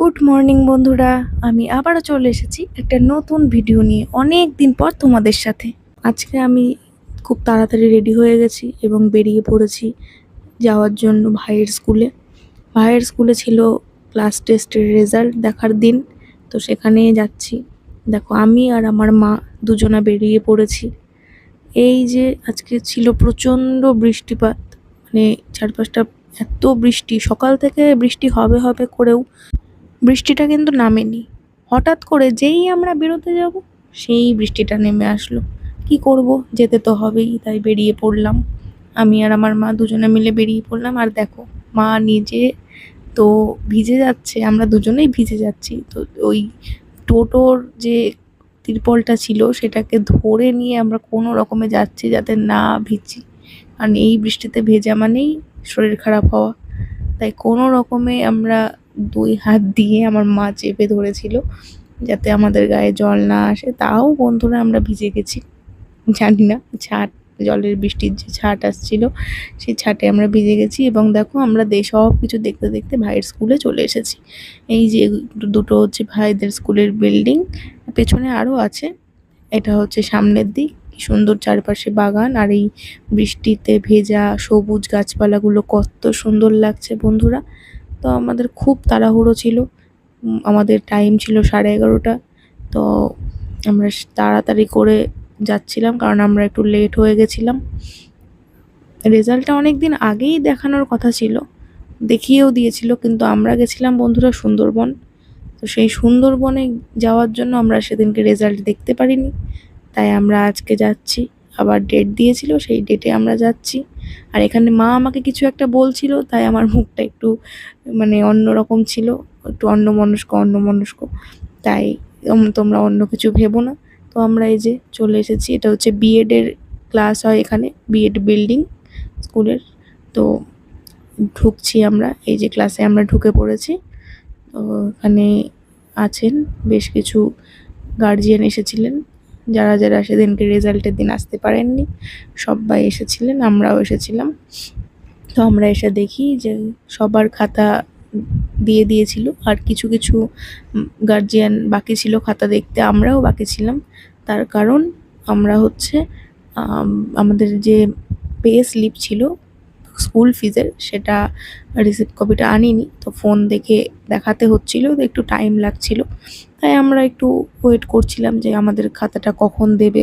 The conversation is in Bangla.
গুড মর্নিং বন্ধুরা, আমি আবারও চলে এসেছি একটা নতুন ভিডিও নিয়ে অনেক দিন পর তোমাদের সাথে। আজকে আমি খুব তাড়াতাড়ি রেডি হয়ে গেছি এবং বেরিয়ে পড়েছি যাওয়ার জন্য ভাইয়ের স্কুলে। ভাইয়ের স্কুলে ছিল ক্লাস টেস্টের রেজাল্ট দেখার দিন, তো সেখানে যাচ্ছি। দেখো, আমি আর আমার মা দুজনা বেরিয়ে পড়েছি। এই যে আজকে ছিল প্রচণ্ড বৃষ্টিপাত, মানে চারপাশটা এত বৃষ্টি, সকাল থেকে বৃষ্টি হবে হবে করেও বৃষ্টিটা কিন্তু নামেনি। হঠাৎ করে যেই আমরা বেরোতে যাব, সেই বৃষ্টিটা নেমে আসলো। কি করব, যেতে তো হবেই, তাই বেরিয়ে পড়লাম। আমি আর আমার মা দুজনে মিলে বেরিয়ে পড়লাম। আর দেখো, মা নিজে তো ভিজে যাচ্ছে, আমরা দুজনেই ভিজে যাচ্ছি। তো ওই টোটোর যে তিরপলটা ছিল সেটাকে ধরে নিয়ে আমরা কোনো রকমে যাচ্ছি যাতে না ভিজি, কারণ এই বৃষ্টিতে ভেজা মানেই শরীর খারাপ হওয়া। তাই কোনো রকমে আমরা দুই হাত দিয়ে আমার মা চেপে ধরেছিল যাতে আমাদের গায়ে জল না আসে। তাও বন্ধুরা আমরা ভিজে গেছি, জানি না ছাট, জলের বৃষ্টির যে ছাট আসছিল সেই ছাটে আমরা ভিজে গেছি। এবং দেখো, আমরা সব কিছু দেখতে দেখতে ভাইয়ের স্কুলে চলে এসেছি। এই যে দুটো হচ্ছে ভাইদের স্কুলের বিল্ডিং, পেছনে আরও আছে। এটা হচ্ছে সামনের দিক, কি সুন্দর চারপাশে বাগান, আর এই বৃষ্টিতে ভেজা সবুজ গাছপালাগুলো কত সুন্দর লাগছে বন্ধুরা। তো আমাদের খুব তাড়াহুড়ো ছিল, আমাদের টাইম ছিল 11:30। তো আমরা তাড়াতাড়ি করে যাচ্ছিলাম কারণ আমরা একটু লেট হয়ে গেছিলাম। রেজাল্টটা অনেক দিন আগেই দেখানোর কথা ছিল, দেখিয়েও দিয়েছিল, কিন্তু আমরা গেছিলাম বন্ধুরা সুন্দরবন। তো সেই সুন্দরবনে যাওয়ার জন্য আমরা সেদিনকে রেজাল্ট দেখতে পারিনি, তাই আমরা আজকে যাচ্ছি। আবার ডেট দিয়েছিল, সেই ডেটে আমরা যাচ্ছি। আর এখানে মা আমাকে কিছু একটা বলছিল, তাই আমার মুখটা একটু মানে অন্যরকম ছিল, একটু অন্যমনস্ক। তাই তোমরা অন্য কিছু ভেবো না। তো আমরা এই যে চলে এসেছি, এটা হচ্ছে বিএডের ক্লাস হয় এখানে, বিএড বিল্ডিং স্কুলের। তো ঢুকছি আমরা, এই যে ক্লাসে আমরা ঢুকে পড়েছি। তো এখানে আছেন বেশ কিছু গার্জিয়ান এসেছিলেন, যারা যারা সেদিনকে রেজাল্টের দিন আসতে পারেননি সবাই এসেছিলেন, আমরাও এসেছিলাম। তো আমরা এসে দেখি যে সবার খাতা দিয়ে দিয়েছিল, আর কিছু কিছু গার্জিয়ান বাকি ছিল খাতা দেখতে, আমরাও বাকি ছিলাম। তার কারণ আমরা হচ্ছে আমাদের যে পে স্লিপ ছিল স্কুল ফিজের, সেটা রিসিপ্ট কপিটা আনিনি। তো ফোন দেখে দেখাতে হচ্ছিল, তো একটু টাইম লাগছিল, তাই আমরা একটু ওয়েট করছিলাম যে আমাদের খাতাটা কখন দেবে।